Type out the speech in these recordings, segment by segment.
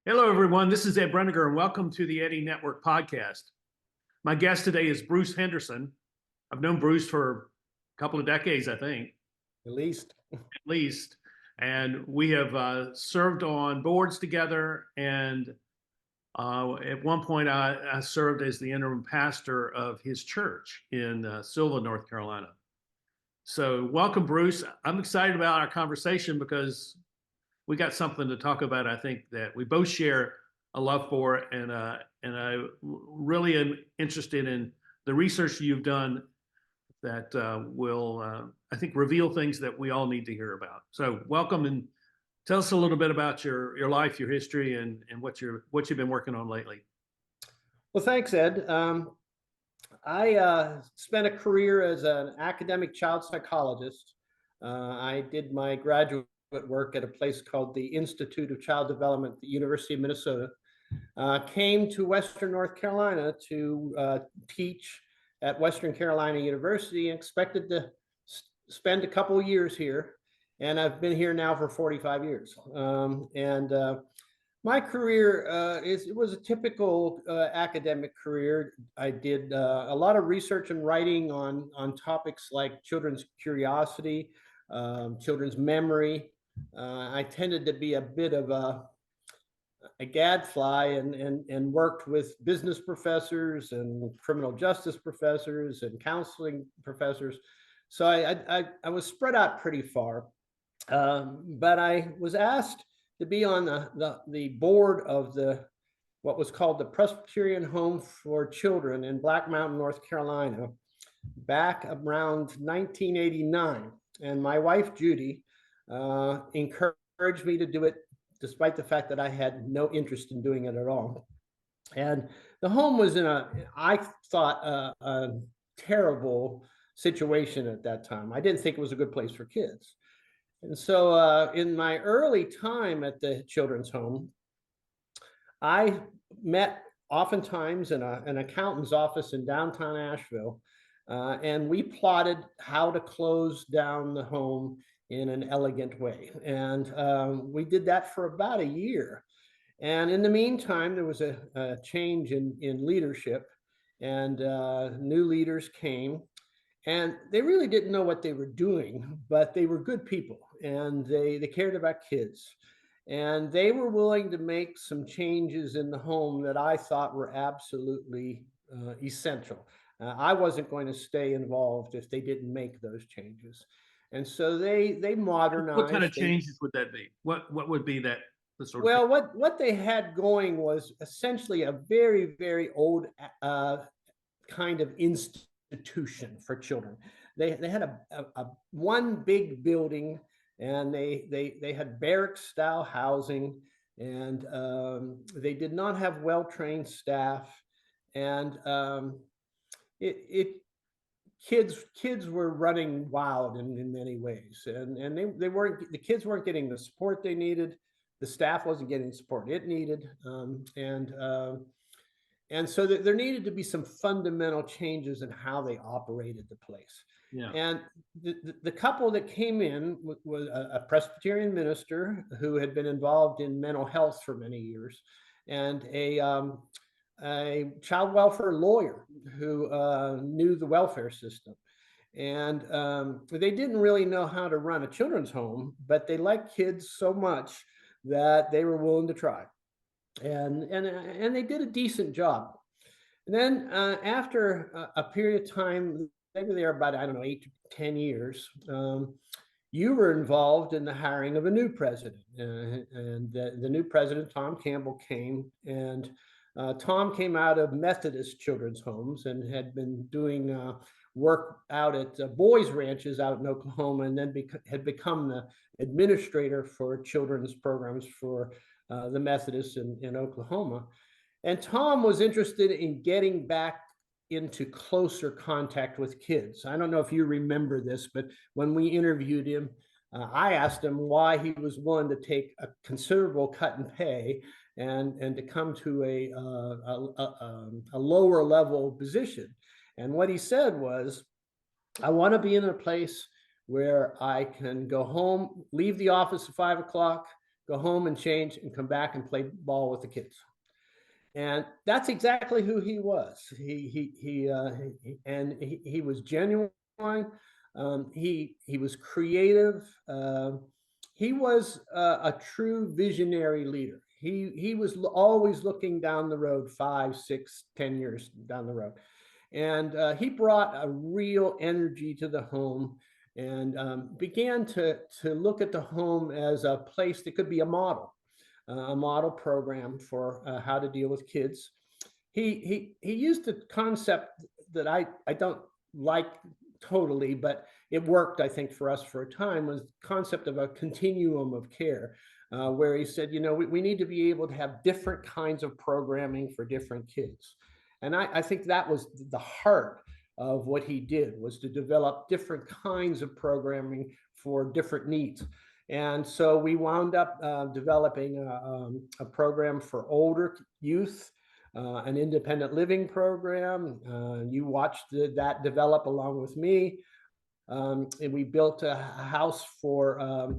Hello, everyone. This is Ed Brenniger, and welcome to the Eddie Network podcast. My guest today is Bruce Henderson. I've known Bruce for a couple of decades, I think. At least. And we have served on boards together. And at one point, I served as the interim pastor of his church in Sylva, North Carolina. So welcome, Bruce. I'm excited about our conversation because we got something to talk about. I think that we both share a love for, and I really am interested in the research you've done that will, I think, reveal things that we all need to hear about. So welcome, and tell us a little bit about your life, your history, and what you've been working on lately. Well, thanks, Ed. I spent a career as an academic child psychologist. I did my graduate work at a place called the Institute of Child Development at the University of Minnesota. Came to Western North Carolina to teach at Western Carolina University, and expected to spend a couple of years here. And I've been here now for 45 years. My career it was a typical academic career. I did a lot of research and writing on topics like children's curiosity, children's memory. I tended to be a bit of a gadfly and worked with business professors and criminal justice professors and counseling professors. So I was spread out pretty far. But I was asked to be on the board of what was called the Presbyterian Home for Children in Black Mountain, North Carolina, back around 1989. And my wife, Judy, encouraged me to do it, despite the fact that I had no interest in doing it at all. And the home was I thought, a terrible situation at that time. I didn't think it was a good place for kids. And so in my early time at the children's home, I met oftentimes in an accountant's office in downtown Asheville, and we plotted how to close down the home in an elegant way. And we did that for about a year. And in the meantime, there was a change in leadership, and new leaders came. And they really didn't know what they were doing, but they were good people, and they cared about kids. And they were willing to make some changes in the home that I thought were absolutely essential. I wasn't going to stay involved if they didn't make those changes. And so they modernized. What kind of changes would that be? What would be that? Well, what they had going was essentially a very, very old kind of institution for children. They had a one big building, and they had barracks style housing, and they did not have well-trained staff, and kids were running wild in many ways, and the kids weren't getting the support they needed. The staff wasn't getting the support it needed, and so there needed to be some fundamental changes in how they operated the place. Yeah. And the couple that came in was a Presbyterian minister who had been involved in mental health for many years, and a child welfare lawyer who knew the welfare system. And they didn't really know how to run a children's home, but they liked kids so much that they were willing to try. And they did a decent job. And then after a period of time, they were there about, 8 to 10 years, you were involved in the hiring of a new president. And the new president, Tom Campbell, came. And Tom came out of Methodist children's homes and had been doing work out at boys' ranches out in Oklahoma, and then had become the administrator for children's programs for the Methodists in Oklahoma. And Tom was interested in getting back into closer contact with kids. I don't know if you remember this, but when we interviewed him, I asked him why he was willing to take a considerable cut in pay and to come to a lower level position. And what he said was, I want to be in a place where I can go home, leave the office at 5 o'clock, go home and change, and come back and play ball with the kids. And that's exactly who he was. He was genuine. He was creative. He was a true visionary leader. He was always looking down the road, 5, 6, 10 years down the road. And he brought a real energy to the home, and began to look at the home as a place that could be a model program for how to deal with kids. He used a concept that I don't like totally, but it worked, I think, for us for a time, was the concept of a continuum of care, where he said, we need to be able to have different kinds of programming for different kids. And I think that was the heart of what he did, was to develop different kinds of programming for different needs. And so we wound up developing a program for older youth, an independent living program. You watched that develop along with me. And we built a house for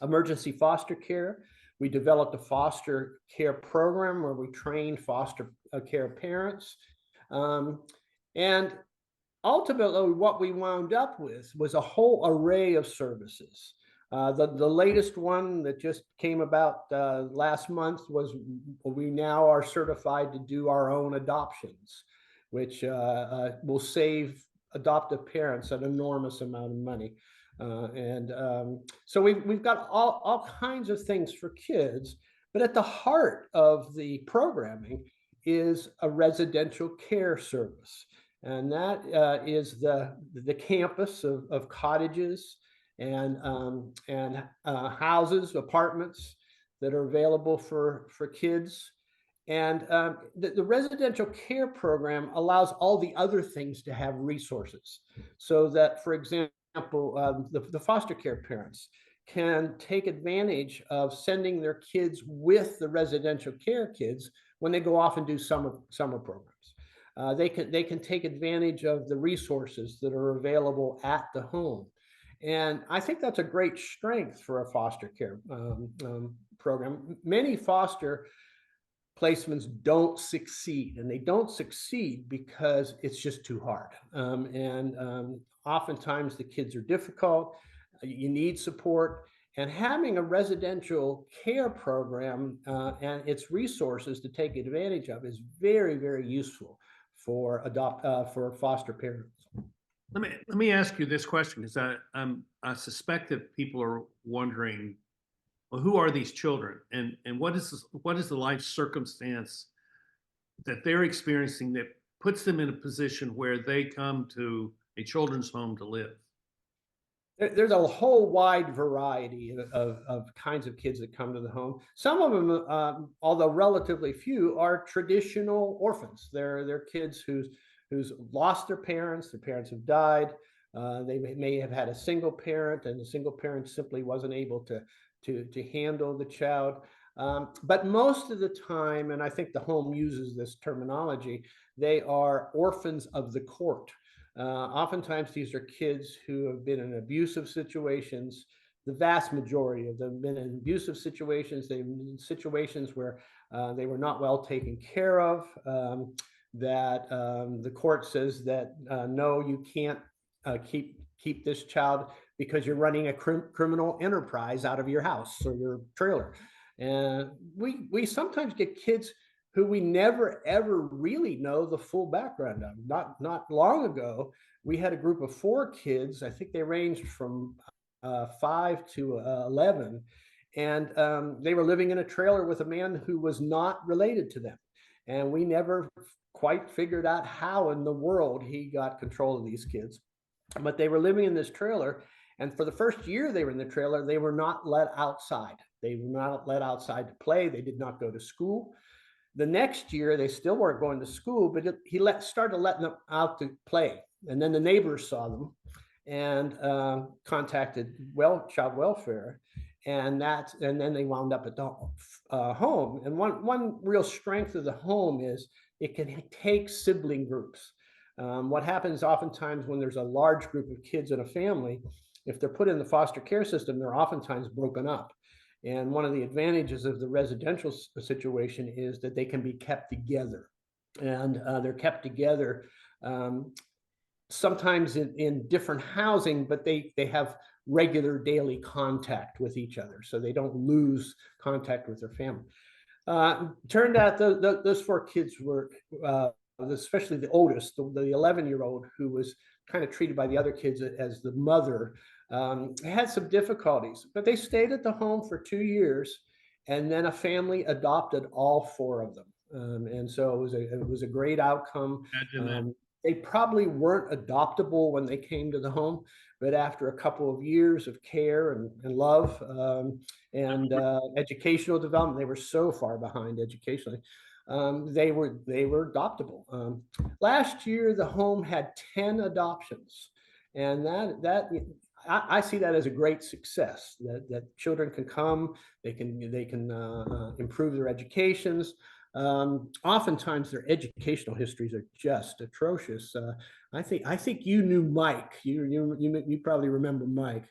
emergency foster care. We developed a foster care program where we trained foster care parents. And ultimately, what we wound up with was a whole array of services. The latest one that just came about last month was we now are certified to do our own adoptions, which will save adoptive parents an enormous amount of money. So we've got all kinds of things for kids, but at the heart of the programming is a residential care service. And that is the campus of cottages and houses, apartments that are available for kids. And the residential care program allows all the other things to have resources, so that, for example, the foster care parents can take advantage of sending their kids with the residential care kids when they go off and do summer programs. They can take advantage of the resources that are available at the home. And I think that's a great strength for a foster care program. Many foster placements don't succeed, and they don't succeed because it's just too hard. Oftentimes the kids are difficult. You need support. And having a residential care program and its resources to take advantage of is very, very useful for foster parents. Let me ask you this question, because I suspect that people are wondering, well, who are these children, and what is the life circumstance that they're experiencing that puts them in a position where they come to a children's home to live? There's a whole wide variety of kinds of kids that come to the home. Some of them, although relatively few, are traditional orphans. They're kids who's lost their parents have died. They may have had a single parent, and the single parent simply wasn't able to handle the child. But most of the time, and I think the home uses this terminology, they are orphans of the court. Oftentimes, these are kids who have been in abusive situations. The vast majority of them have been in abusive situations. They've been in situations where they were not well taken care of, that the court says that, no, you can't keep this child because you're running a criminal enterprise out of your house or your trailer. And we sometimes get kids who we never ever really know the full background of. Not long ago, we had a group of 4 kids. I think they ranged from 5 to 11, and they were living in a trailer with a man who was not related to them. And we never quite figured out how in the world he got control of these kids. But they were living in this trailer, and for the first year they were in the trailer, they were not let outside. They were not let outside to play. They did not go to school. The next year, they still weren't going to school, but he started letting them out to play. And then the neighbors saw them and contacted child welfare. And then they wound up at the home. And one real strength of the home is it can take sibling groups. What happens oftentimes when there's a large group of kids in a family, if they're put in the foster care system, they're oftentimes broken up. And one of the advantages of the residential situation is that they can be kept together. And they're kept together sometimes in different housing, but they have regular daily contact with each other, so they don't lose contact with their family. Turned out those 4 kids were, especially the oldest, the 11-year-old, who was kind of treated by the other kids as the mother, had some difficulties, but they stayed at the home for 2 years, and then a family adopted all 4 of them. And so it was a great outcome. They probably weren't adoptable when they came to the home, but after a couple of years of care and love and educational development, they were so far behind educationally. They were adoptable. Last year, the home had 10 adoptions, and I see that as a great success. That children can come, they can improve their educations. Oftentimes their educational histories are just atrocious. I think you knew Mike. You probably remember Mike.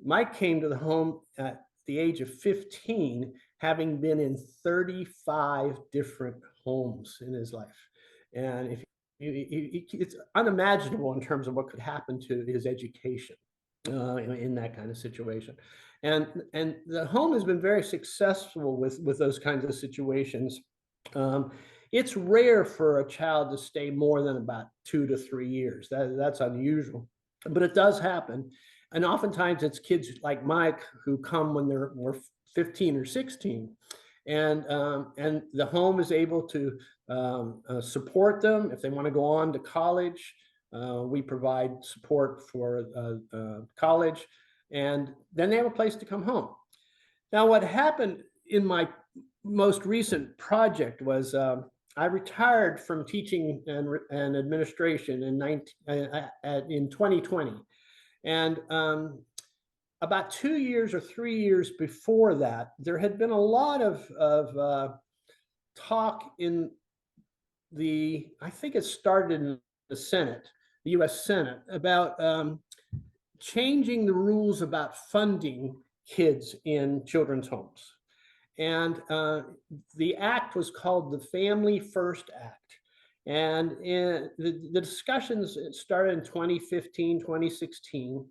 Mike came to the home at the age of 15, having been in 35 different homes in his life, and it's unimaginable in terms of what could happen to his education in that kind of situation. And the home has been very successful with those kinds of situations. It's rare for a child to stay more than about 2 to 3 years. That's unusual, but it does happen. And oftentimes it's kids like Mike who come when they're 15 or 16, and the home is able to support them if they want to go on to college. We provide support for college, and then they have a place to come home. Now, what happened in my most recent project was I retired from teaching and administration in 2020, and about 2 years or 3 years before that, there had been a lot of talk in I think it started in the Senate, the U.S. Senate, about changing the rules about funding kids in children's homes. And the act was called the Family First Act. And the discussions started in 2015, 2016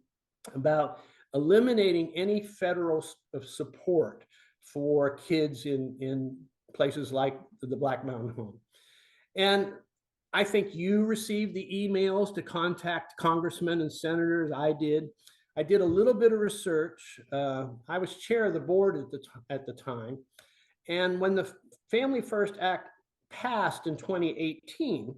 about eliminating any federal support for kids in places like the Black Mountain Home. And I think you received the emails to contact congressmen and senators. I did a little bit of research. I was chair of the board at the time. And when the Family First Act passed in 2018,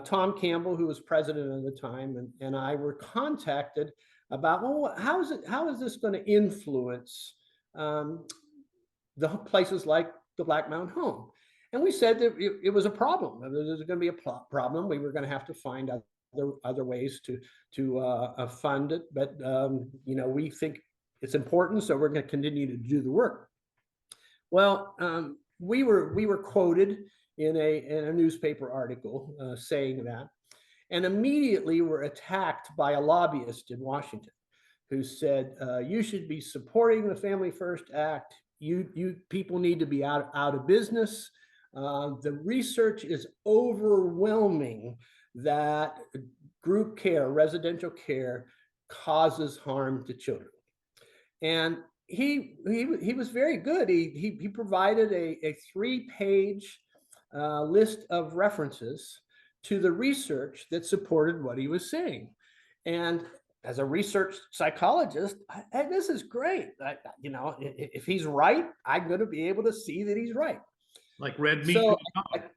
Tom Campbell, who was president at the time, and I were contacted about, well, how is this going to influence the places like the Black Mountain Home? And we said that it was a problem. There's going to be a problem. We were going to have to find other ways to fund it, but we think it's important, so we're going to continue to do the work. Well, we were quoted in a newspaper article saying that, and immediately were attacked by a lobbyist in Washington who said, you should be supporting the Family First Act. You people need to be out of business. The research is overwhelming that group care, residential care, causes harm to children. And he was very good. He provided a 3-page list of references to the research that supported what he was saying. And as a research psychologist, this is great. If he's right, I'm going to be able to see that he's right. Like red meat to a dog.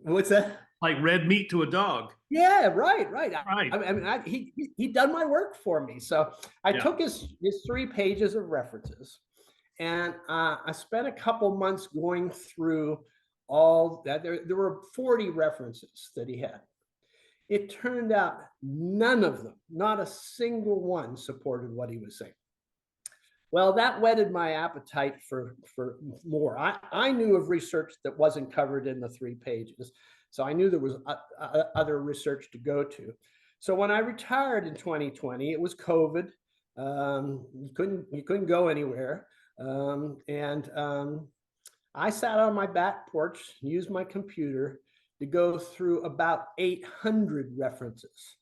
What's that? Like red meat to a dog. Yeah, right. Right. I mean, he done my work for me. So I took his 3 pages of references, and I spent a couple months going through all that. There were 40 references that he had. It turned out none of them, not a single one, supported what he was saying. Well, that whetted my appetite for more. I knew of research that wasn't covered in the 3 pages. So I knew there was other research to go to. So when I retired in 2020, it was COVID. You couldn't go anywhere. I sat on my back porch, used my computer to go through about 800 references.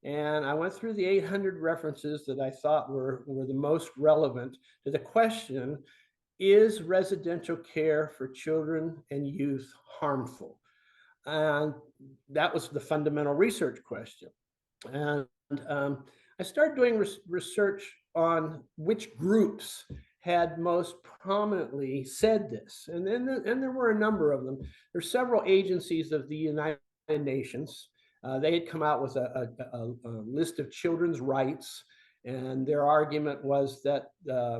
And I went through the 800 references that I thought were the most relevant to the question, is residential care for children and youth harmful? And that was the fundamental research question. And I started doing research on which groups had most prominently said this. And there were a number of them. There's several agencies of the United Nations. They had come out with a list of children's rights, and their argument was that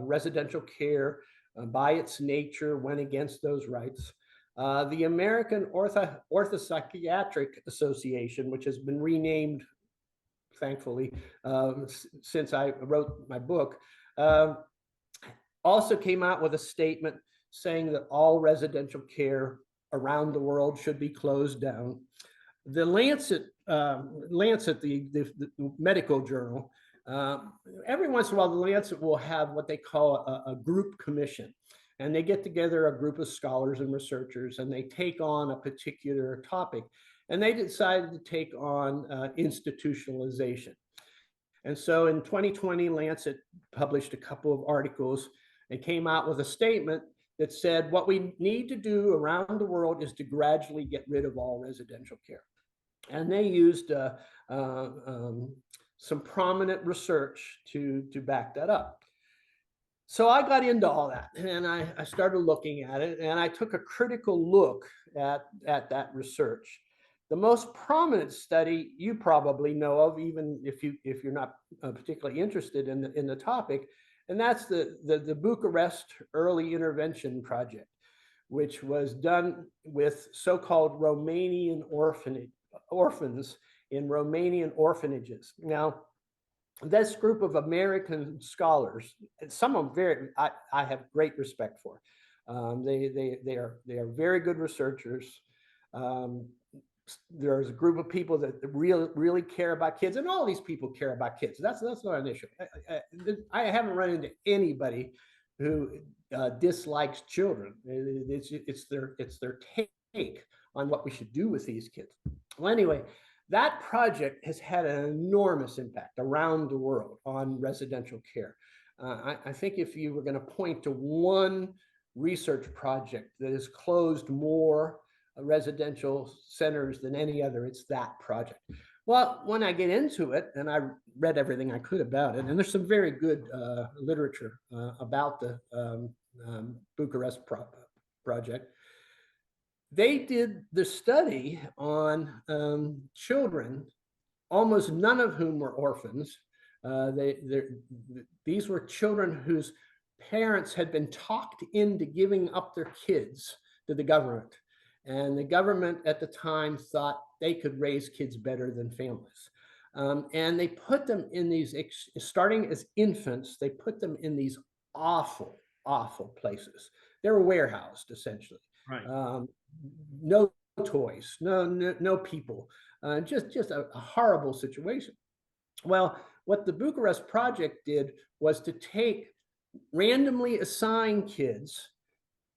residential care by its nature went against those rights. The American Orthopsychiatric Association, which has been renamed, thankfully, since I wrote my book, also came out with a statement saying that all residential care around the world should be closed down. The Lancet, the medical journal, every once in a while, the Lancet will have what they call a group commission. And they get together a group of scholars and researchers, and they take on a particular topic. And they decided to take on institutionalization. And so in 2020, Lancet published a couple of articles and came out with a statement that said, what we need to do around the world is to gradually get rid of all residential care. And they used some prominent research to back that up. So I got into all that, and I started looking at it, and I took a critical look at that research. The most prominent study you probably know of, even if you're not particularly interested in the topic, and that's the Bucharest Early Intervention Project, which was done with so-called Romanian orphans in Romanian orphanages. Now, this group of American scholars, some of them I have great respect for. They are very good researchers. There's a group of people that really care about kids, and all these people care about kids. That's not an issue. I haven't run into anybody who dislikes children. It's their take on what we should do with these kids. Well, anyway, that project has had an enormous impact around the world on residential care. I think if you were going to point to one research project that has closed more residential centers than any other, it's that project. Well, when I get into it, and I read everything I could about it, and there's some very good literature about the Bucharest project. They did the study on children, almost none of whom were orphans. These were children whose parents had been talked into giving up their kids to the government. And the government at the time thought they could raise kids better than families. And they put them in these, starting as infants, they put them in these awful, awful places. They were warehoused, essentially. Right. No toys, no people, just a horrible situation. Well, what the Bucharest Project did was to take randomly assigned kids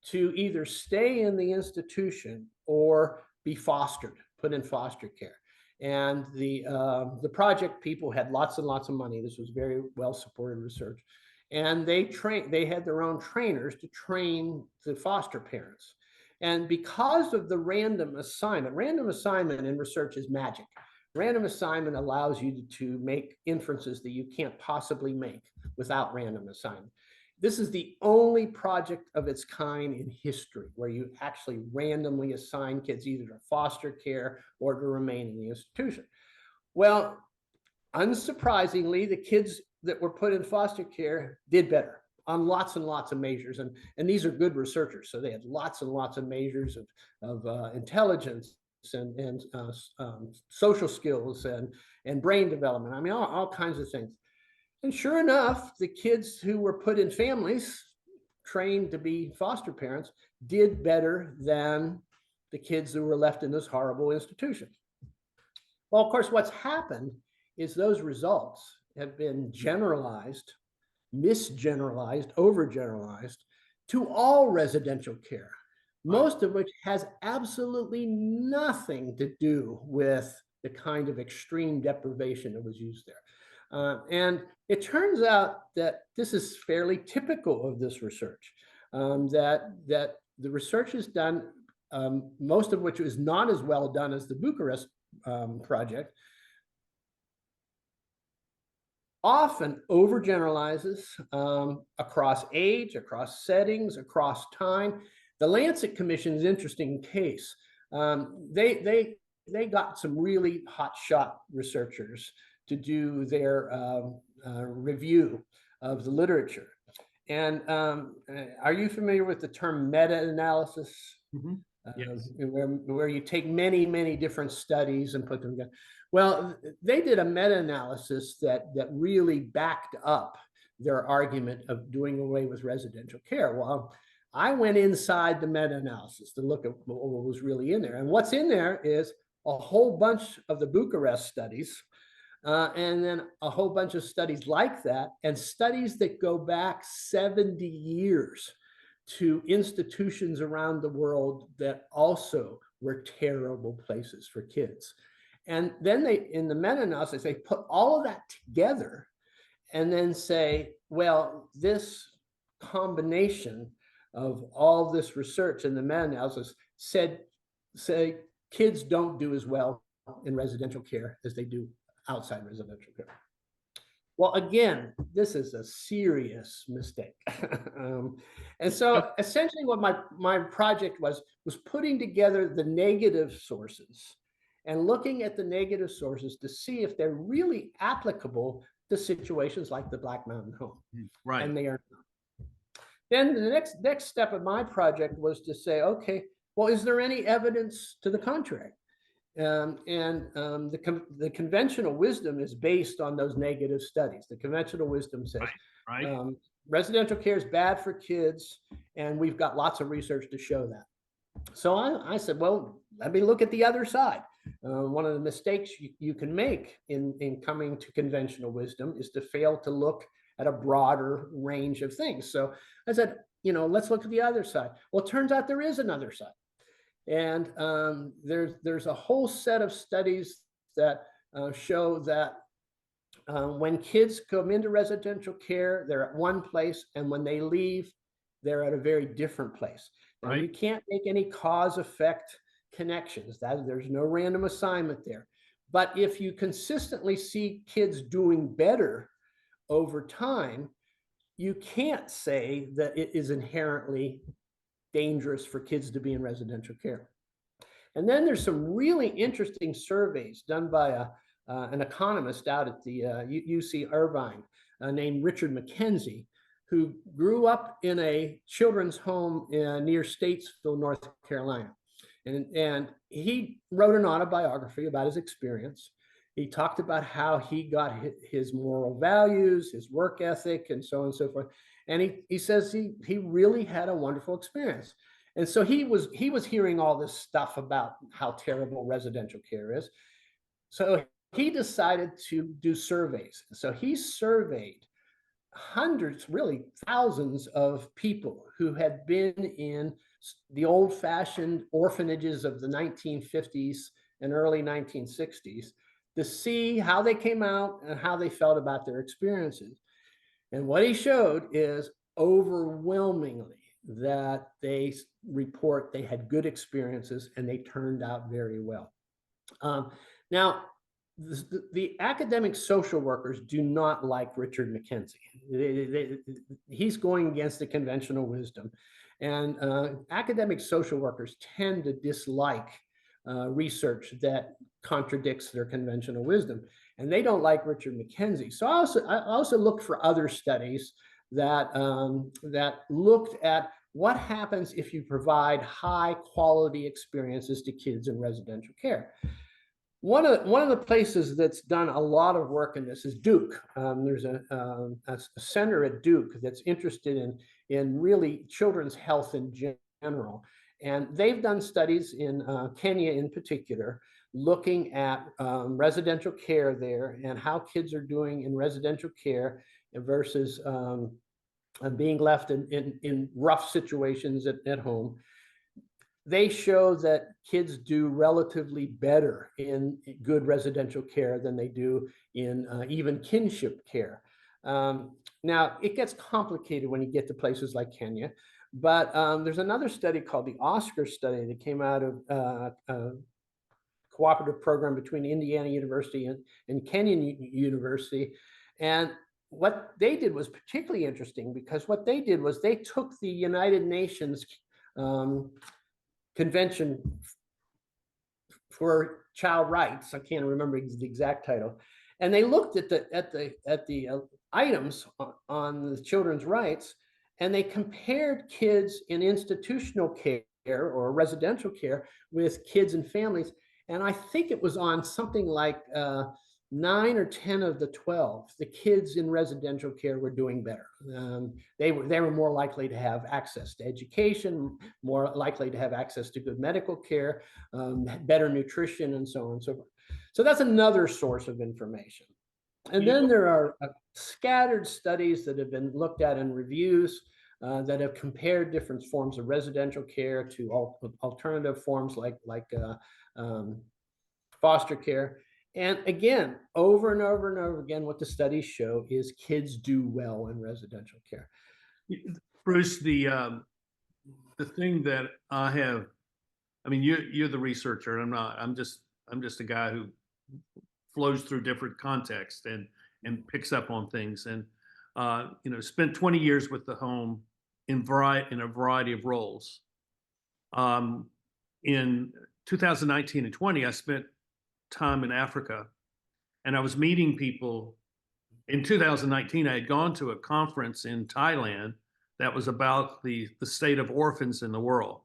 to either stay in the institution or be fostered, put in foster care. And the project people had lots and lots of money. This was very well supported research. And they had their own trainers to train the foster parents. And because of the random assignment in research is magic. Random assignment allows you to make inferences that you can't possibly make without random assignment. This is the only project of its kind in history where you actually randomly assign kids either to foster care or to remain in the institution. Well, unsurprisingly, the kids that were put in foster care did better on lots and lots of measures. And these are good researchers. So they had lots and lots of measures of intelligence and social skills and brain development. I mean, all kinds of things. And sure enough, the kids who were put in families trained to be foster parents did better than the kids who were left in those horrible institutions. Well, of course, what's happened is those results have been generalized misgeneralized, overgeneralized to all residential care, most of which has absolutely nothing to do with the kind of extreme deprivation that was used there. And it turns out that this is fairly typical of this research, that the research is done, most of which is not as well done as the Bucharest project, often overgeneralizes across age, across settings, across time. The Lancet Commission is an interesting case. They got some really hotshot researchers to do their review of the literature. And are you familiar with the term meta-analysis? Mm-hmm. Yes. Where you take many, many different studies and put them together. Well, they did a meta-analysis that really backed up their argument of doing away with residential care. Well, I went inside the meta-analysis to look at what was really in there. And what's in there is a whole bunch of the Bucharest studies, and then a whole bunch of studies like that, and studies that go back 70 years to institutions around the world that also were terrible places for kids. And then they, in the meta-analysis, they put all of that together and then say, well, this combination of all this research in the meta-analysis say kids don't do as well in residential care as they do outside residential care. Well, again, this is a serious mistake. And so essentially what my project was putting together the negative sources and looking at the negative sources to see if they're really applicable to situations like the Black Mountain Home. Right. And they are not. Then the next step of my project was to say, okay, well, is there any evidence to the contrary? The conventional wisdom is based on those negative studies. The conventional wisdom says residential care is bad for kids, and we've got lots of research to show that. So I said, well, let me look at the other side. One of the mistakes you can make in coming to conventional wisdom is to fail to look at a broader range of things. So I said, let's look at the other side. Well, it turns out there is another side. And there's a whole set of studies that show that when kids come into residential care, they're at one place, and when they leave, they're at a very different place. Now, you can't make any cause-effect connections. There's no random assignment there. But if you consistently see kids doing better over time, you can't say that it is inherently dangerous for kids to be in residential care. And then there's some really interesting surveys done by an economist out at the UC Irvine named Richard McKenzie, who grew up in a children's home near Statesville, North Carolina. And he wrote an autobiography about his experience. He talked about how he got his moral values, his work ethic, and so on and so forth. And he says he really had a wonderful experience. And so he was hearing all this stuff about how terrible residential care is. So he decided to do surveys. So he surveyed hundreds, really thousands of people who had been in the old-fashioned orphanages of the 1950s and early 1960s to see how they came out and how they felt about their experiences. And what he showed is overwhelmingly that they report they had good experiences and they turned out very well. Now, the academic social workers do not like Richard McKenzie. He's going against the conventional wisdom. And academic social workers tend to dislike research that contradicts their conventional wisdom. And they don't like Richard McKenzie. So I also looked for other studies that looked at what happens if you provide high quality experiences to kids in residential care. One of the places that's done a lot of work in this is Duke. There's a center at Duke that's interested in really children's health in general. And they've done studies in Kenya in particular, looking at residential care there and how kids are doing in residential care versus being left in rough situations at home. They show that kids do relatively better in good residential care than they do in even kinship care. Now, it gets complicated when you get to places like Kenya, but there's another study called the Oscar study that came out of a cooperative program between Indiana University and Kenyon University. And what they did was particularly interesting, because what they did was they took the United Nations Convention for Child Rights, I can't remember the exact title, and they looked at the items on the children's rights, and they compared kids in institutional care or residential care with kids and families. And I think it was on something like 9 or 10 of the 12, the kids in residential care were doing better. They were more likely to have access to education, more likely to have access to good medical care, better nutrition, and so on and so forth. So that's another source of information. And then there are scattered studies that have been looked at in reviews that have compared different forms of residential care to alternative forms like foster care. And again, over and over and over again, what the studies show is kids do well in residential care. Bruce, the thing that I have, I mean, you're the researcher, and I'm not. I'm just a guy who flows through different contexts and picks up on things, and spent 20 years with the home in a variety of roles. In 2019 and 20, I spent time in Africa, and I was meeting people. In 2019, I had gone to a conference in Thailand that was about the state of orphans in the world,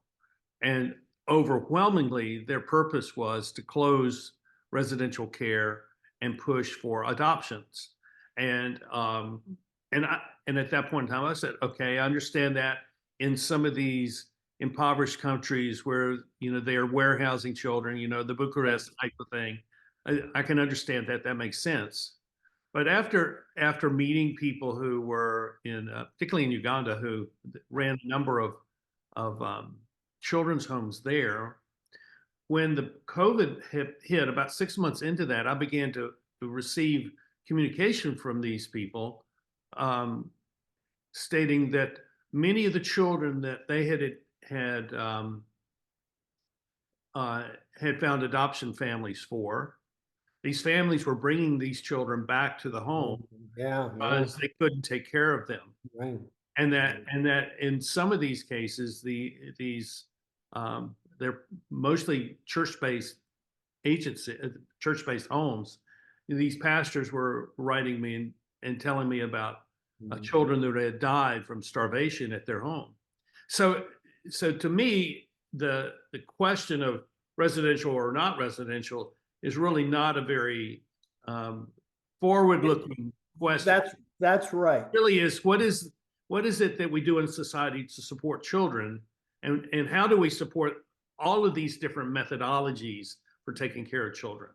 and overwhelmingly their purpose was to close residential care and push for adoptions. And at that point in time, I said, okay, I understand that in some of these impoverished countries where they are warehousing children, the Bucharest type of thing, I can understand that. That makes sense. But after meeting people who were particularly in Uganda, who ran a number of children's homes there, when the COVID hit about 6 months into that, I began to receive communication from these people stating that many of the children that they had found adoption families for, these families were bringing these children back to the home because they couldn't take care of them. Right. And that in some of these cases, they're mostly church-based agency, church-based homes. These pastors were writing me and telling me about children that had died from starvation at their home. So to me, the question of residential or not residential is really not a very forward-looking question. That's right. It really is. What is it that we do in society to support children, and how do we support all of these different methodologies for taking care of children?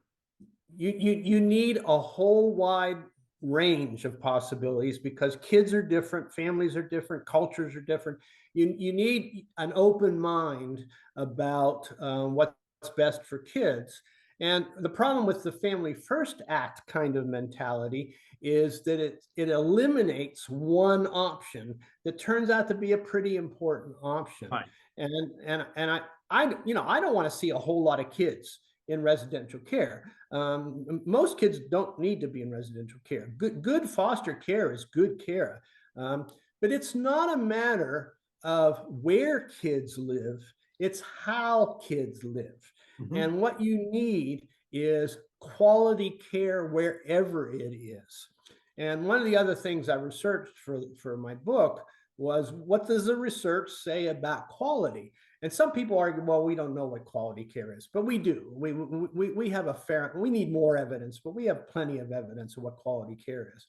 You need a whole wide range of possibilities, because kids are different, families are different, cultures are different. You need an open mind about what's best for kids. And the problem with the Family First Act kind of mentality is that it eliminates one option that turns out to be a pretty important option. Right. And I don't want to see a whole lot of kids in residential care. Most kids don't need to be in residential care. Good foster care is good care, but it's not a matter of where kids live. It's how kids live. Mm-hmm. And what you need is quality care wherever it is. And one of the other things I researched for my book was, what does the research say about quality? And some people argue, well, we don't know what quality care is, but we do. We have we need more evidence, but we have plenty of evidence of what quality care is.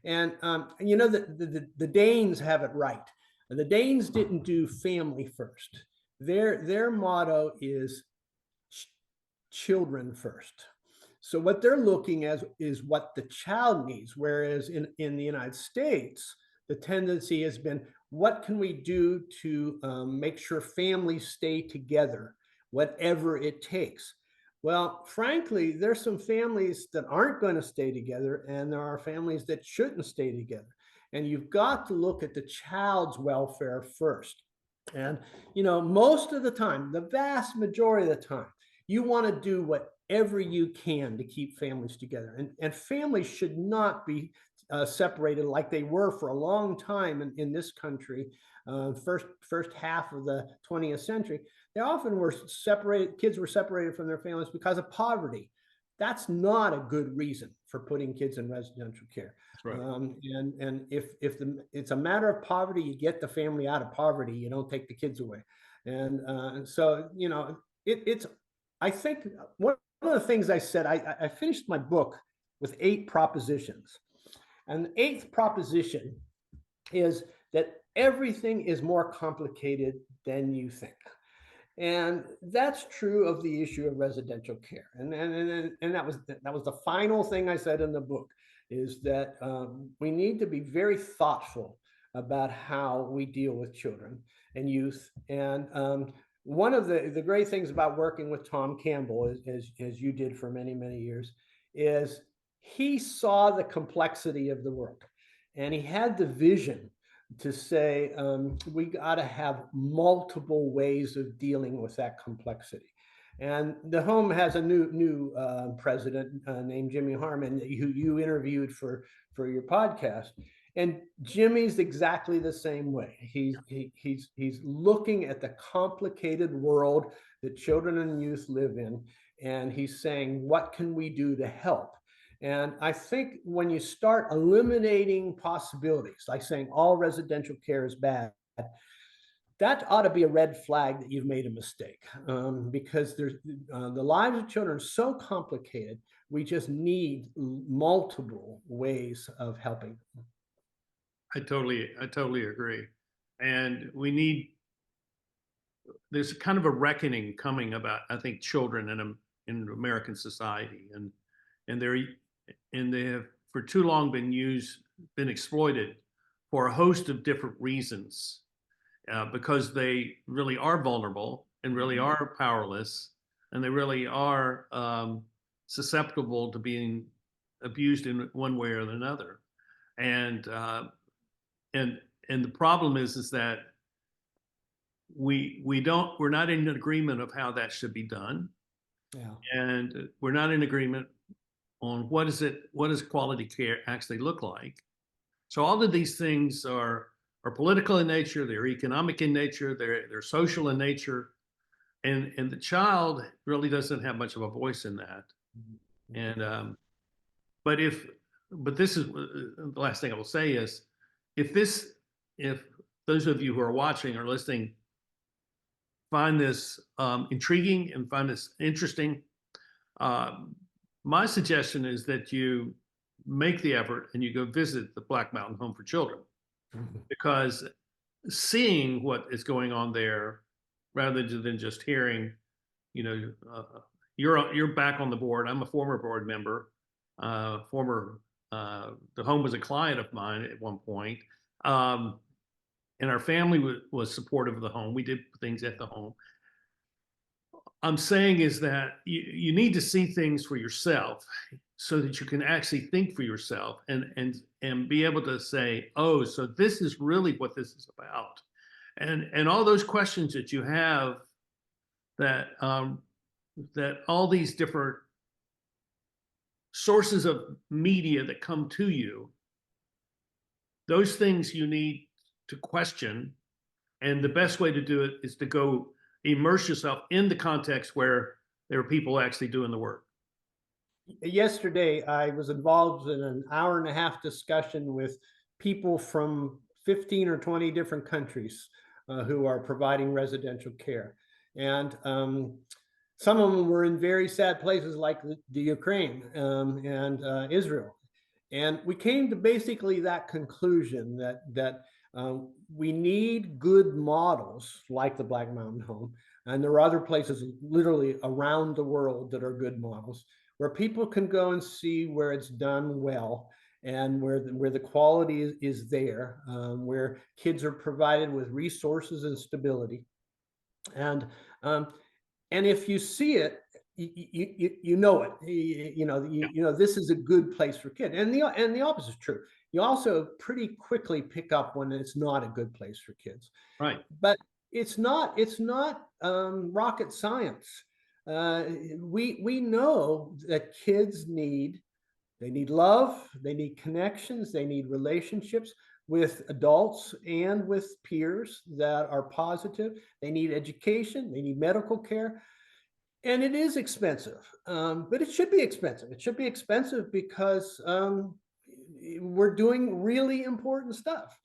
And the Danes have it right. The Danes didn't do family first. Their motto is children first. So what they're looking at is what the child needs, whereas in the United States, the tendency has been, what can we do to make sure families stay together, whatever it takes? Well, frankly, there's some families that aren't going to stay together, and there are families that shouldn't stay together. And you've got to look at the child's welfare first. And, most of the time, the vast majority of the time, you want to do whatever you can to keep families together. And families should not be separated like they were for a long time in this country. First half of the 20th century, they often were separated. Kids were separated from their families because of poverty. That's not a good reason for putting kids in residential care. That's right. And if it's a matter of poverty, you get the family out of poverty. You don't take the kids away. And so it's. I think one of the things I said, I finished my book with 8 propositions, and the 8th proposition is that everything is more complicated than you think. And that's true of the issue of residential care. And that was the final thing I said in the book, is that we need to be very thoughtful about how we deal with children and youth. And one of the great things about working with Tom Campbell, as you did for many, many years, is he saw the complexity of the work, and he had the vision to say, we got to have multiple ways of dealing with that complexity. And the home has a new president named Jimmy Harmon, who you interviewed for your podcast. And Jimmy's exactly the same way. He's looking at the complicated world that children and youth live in, and he's saying, what can we do to help? And I think when you start eliminating possibilities, like saying all residential care is bad, that ought to be a red flag that you've made a mistake, because there's the lives of children are so complicated. We just need multiple ways of helping them. I totally agree. And there's kind of a reckoning coming about, I think, children in American society, and they have for too long been exploited for a host of different reasons, because they really are vulnerable and really are powerless, and they really are susceptible to being abused in one way or another. And the problem is that we're not in agreement of how that should be done. Yeah. And we're not in agreement on what does quality care actually look like. So all of these things are political in nature, they're economic in nature, they're social in nature, and the child really doesn't have much of a voice in that. And but this is the last thing I will say is, if those of you who are watching or listening find this intriguing and find this interesting, my suggestion is that you make the effort and you go visit the Black Mountain Home for Children, because seeing what is going on there, rather than just hearing, you're back on the board. I'm a former board member. The home was a client of mine at one point, and our family was supportive of the home. We did things at the home. I'm saying is that you need to see things for yourself, so that you can actually think for yourself and be able to say, oh, so this is really what this is about. And all those questions that you have, that all these different sources of media that come to you, those things you need to question. And the best way to do it is to go immerse yourself in the context where there are people actually doing the work. Yesterday, I was involved in an hour-and-a-half discussion with people from 15 or 20 different countries who are providing residential care. And some of them were in very sad places like the Ukraine and Israel. And we came to basically that conclusion that we need good models like the Black Mountain Home. And there are other places literally around the world that are good models, where people can go and see where it's done well, and where the quality is there, where kids are provided with resources and stability. And um, and if you see it, you know it. You know this is a good place for kids, and the opposite is true. You also pretty quickly pick up when it's not a good place for kids. Right. But it's not rocket science. We know that kids need love, they need connections, they need relationships with adults and with peers that are positive. They need education, they need medical care, and it is expensive. But it should be expensive. It should be expensive because we're doing really important stuff.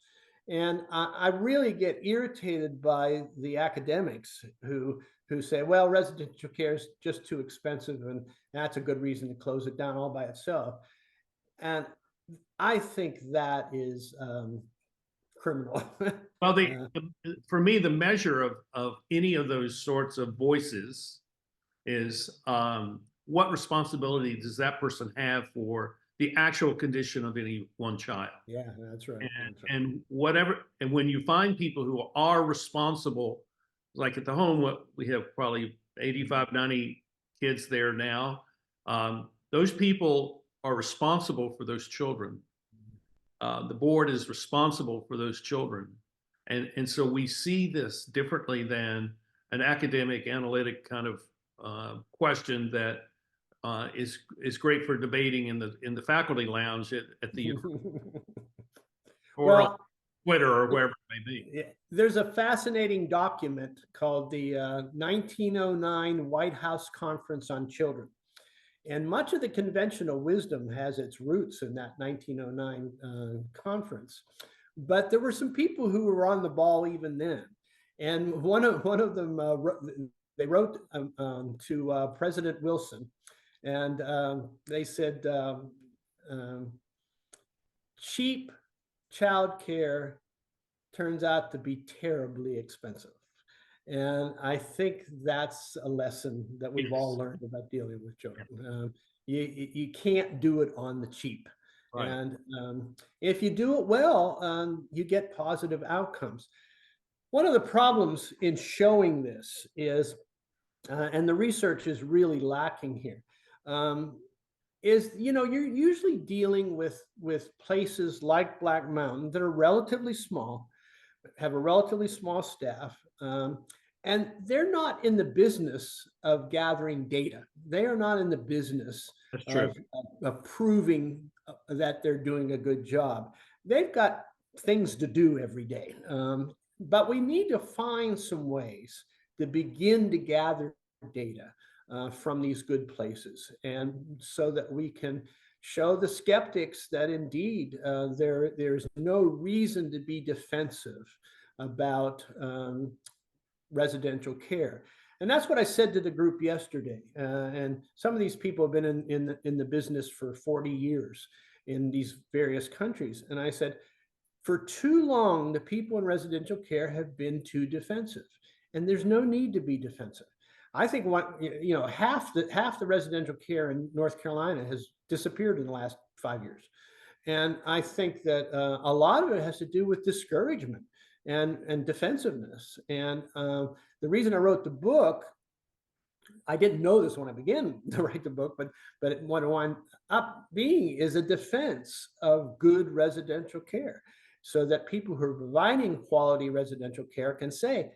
And I really get irritated by the academics who say, well, residential care is just too expensive, and that's a good reason to close it down all by itself. And I think that is criminal. Well, Uh, for me, the measure of any of those sorts of voices is what responsibility does that person have for the actual condition of any one child? yeah, that's right. And, That's right. and whatever, and when you find people who are responsible, like at the home, we have probably 85, 90 kids there now. Those people are responsible for those children. The board is responsible for those children. And so we see this differently than an academic analytic kind of question that is great for debating in the faculty lounge at the or on Well, Twitter or wherever it may be. yeah, there's a fascinating document called the 1909 White House Conference on Children. And much of the conventional wisdom has its roots in that 1909 conference. But there were some people who were on the ball even then. And one of them, they wrote to President Wilson, and they said, cheap child care turns out to be terribly expensive. And I think that's a lesson that we've all Yes. learned about dealing with children. You can't do it on the cheap. Right. And if you do it well, you get positive outcomes. One of the problems in showing this is, and the research is really lacking here, is you're usually dealing with places like Black Mountain that are relatively small, have a relatively small staff, and they're not in the business of gathering data. They are not in the business That's true. of proving that they're doing a good job. They've got things to do every day. But we need to find some ways to begin to gather data from these good places, and so that we can show the skeptics that indeed there's no reason to be defensive about residential care. And that's what I said to the group yesterday. And some of these people have been in the business for 40 years in these various countries. And I said, for too long, the people in residential care have been too defensive, and there's no need to be defensive. I think half the residential care in North Carolina has disappeared in the last 5 years. And I think that a lot of it has to do with discouragement and defensiveness. And the reason I wrote the book, I didn't know this when I began to write the book, but what it wound up being is a defense of good residential care, so that people who are providing quality residential care can say,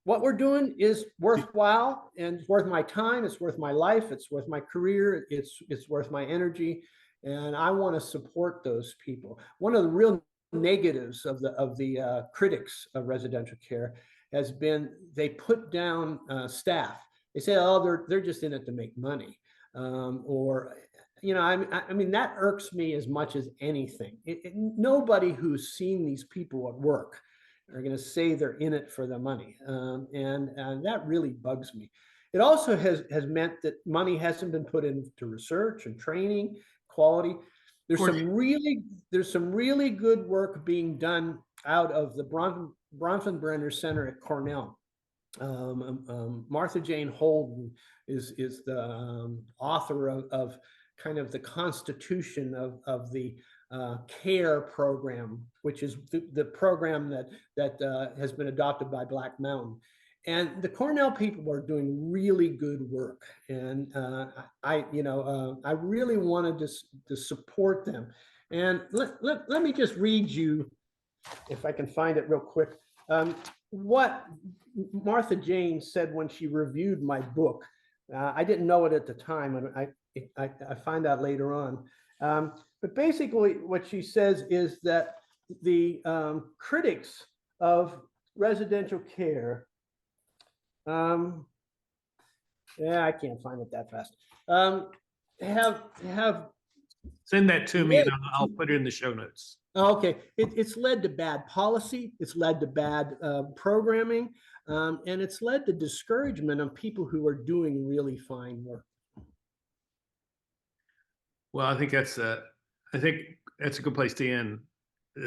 what we're doing is worthwhile, and it's worth my time, it's worth my life, it's worth my career, it's worth my energy, and I want to support those people. One of the real negatives of the critics of residential care has been they put down staff. They say, oh, they're just in it to make money, or I mean that irks me as much as anything. Nobody who's seen these people at work are going to say they're in it for the money, and that really bugs me. It also has meant that money hasn't been put into research and training, quality. There's some really good work being done out of the Bronfenbrenner Center at Cornell. Martha Jane Holden is the author of kind of the constitution of the CARE program, which is the program that has been adopted by Black Mountain. And the Cornell people are doing really good work, and I really wanted to support them. And let me just read you, if I can find it real quick, what Martha Jane said when she reviewed my book. I didn't know it at the time, and I find out later on. But basically, what she says is that the critics of residential care, yeah, I can't find it that fast, have Send that to me and I'll put it in the show notes. Okay, it's led to bad policy, it's led to bad programming, and it's led to discouragement of people who are doing really fine work. Well, I think that's a good place to end.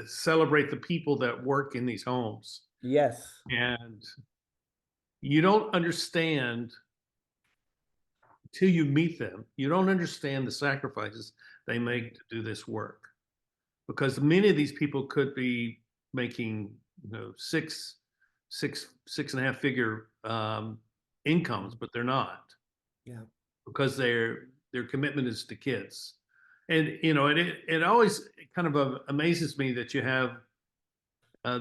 Celebrate the people that work in these homes. Yes. And you don't understand until you meet them. You don't understand the sacrifices they make to do this work, because many of these people could be making, six and a half figure incomes, but they're not. Yeah. Because their commitment is to kids. And it always kind of amazes me that you have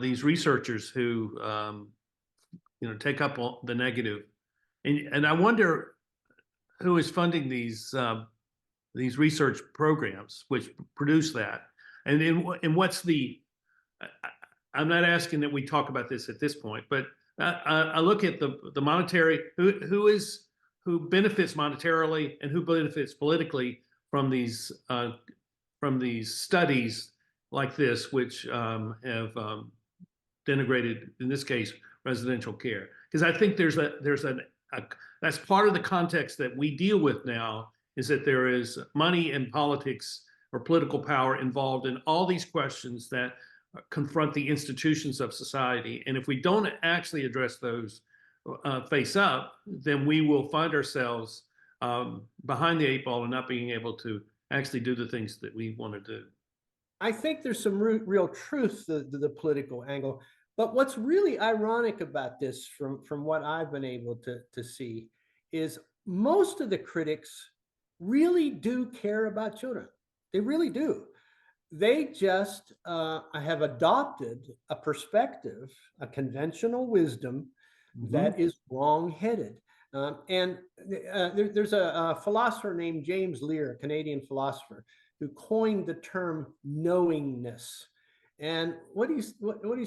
these researchers who take up the negative, and I wonder who is funding these research programs which produce that, and what's the. I'm not asking that we talk about this at this point, but I look at the monetary who benefits monetarily and who benefits politically from these studies like this, which have denigrated, in this case, residential care. Because I think that's part of the context that we deal with now, is that there is money and politics or political power involved in all these questions that confront the institutions of society. And if we don't actually address those face up, then we will find ourselves behind the eight ball and not being able to actually do the things that we want to do. I think there's some real truth to the political angle. But what's really ironic about this, from what I've been able to see, is most of the critics really do care about children. They really do. They just have adopted a perspective, a conventional wisdom that is wrong-headed. There's a philosopher named James Lear, a Canadian philosopher, who coined the term knowingness. And what he's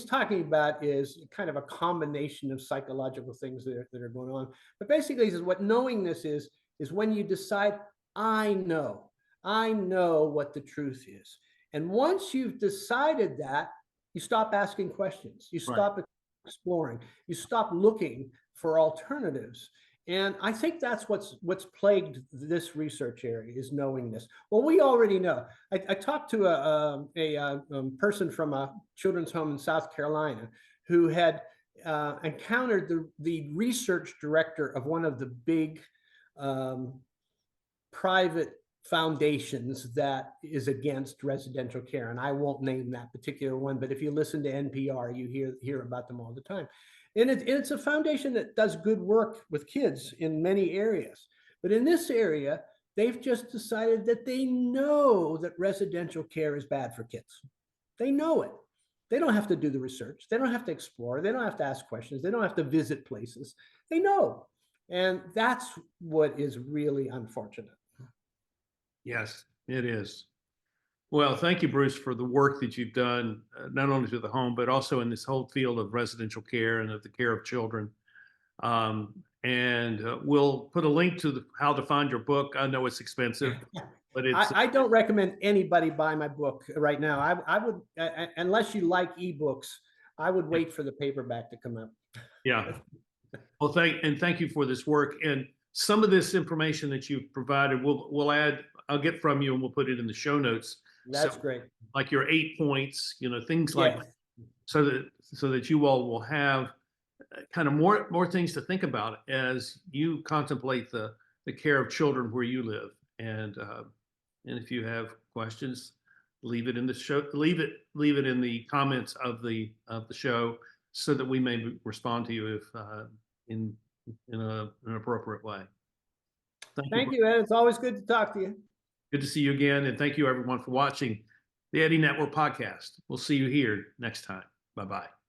talking about is kind of a combination of psychological things that are going on. But basically, he says what knowingness is when you decide, I know what the truth is. And once you've decided that, you stop asking questions, you stop exploring, you stop looking for alternatives. And I think that's what's plagued this research area, is knowingness. Well, we already know. I talked to a person from a children's home in South Carolina who had encountered the research director of one of the big private foundations that is against residential care. And I won't name that particular one, but if you listen to NPR, you hear about them all the time. And it's a foundation that does good work with kids in many areas. But in this area, they've just decided that they know that residential care is bad for kids. They know it. They don't have to do the research. They don't have to explore. They don't have to ask questions. They don't have to visit places. They know. And that's what is really unfortunate. Yes, it is. Well, thank you, Bruce, for the work that you've done, not only to the home, but also in this whole field of residential care and of the care of children. We'll put a link to how to find your book. I know it's expensive, but I don't recommend anybody buy my book right now. I would, unless you like ebooks, I would wait for the paperback to come out. Yeah. Well, thank you for this work. And some of this information that you've provided, we'll add. I'll get from you, and we'll put it in the show notes. That's great. Like your 8 points, things like, so that you all will have kind of more things to think about as you contemplate the care of children where you live. And if you have questions, leave it in the show. Leave it in the comments of the show, so that we may respond to you if in an appropriate way. Thank you, Ed. It's always good to talk to you. Good to see you again, and thank you everyone for watching the Eddie Network podcast. We'll see you here next time. Bye-bye.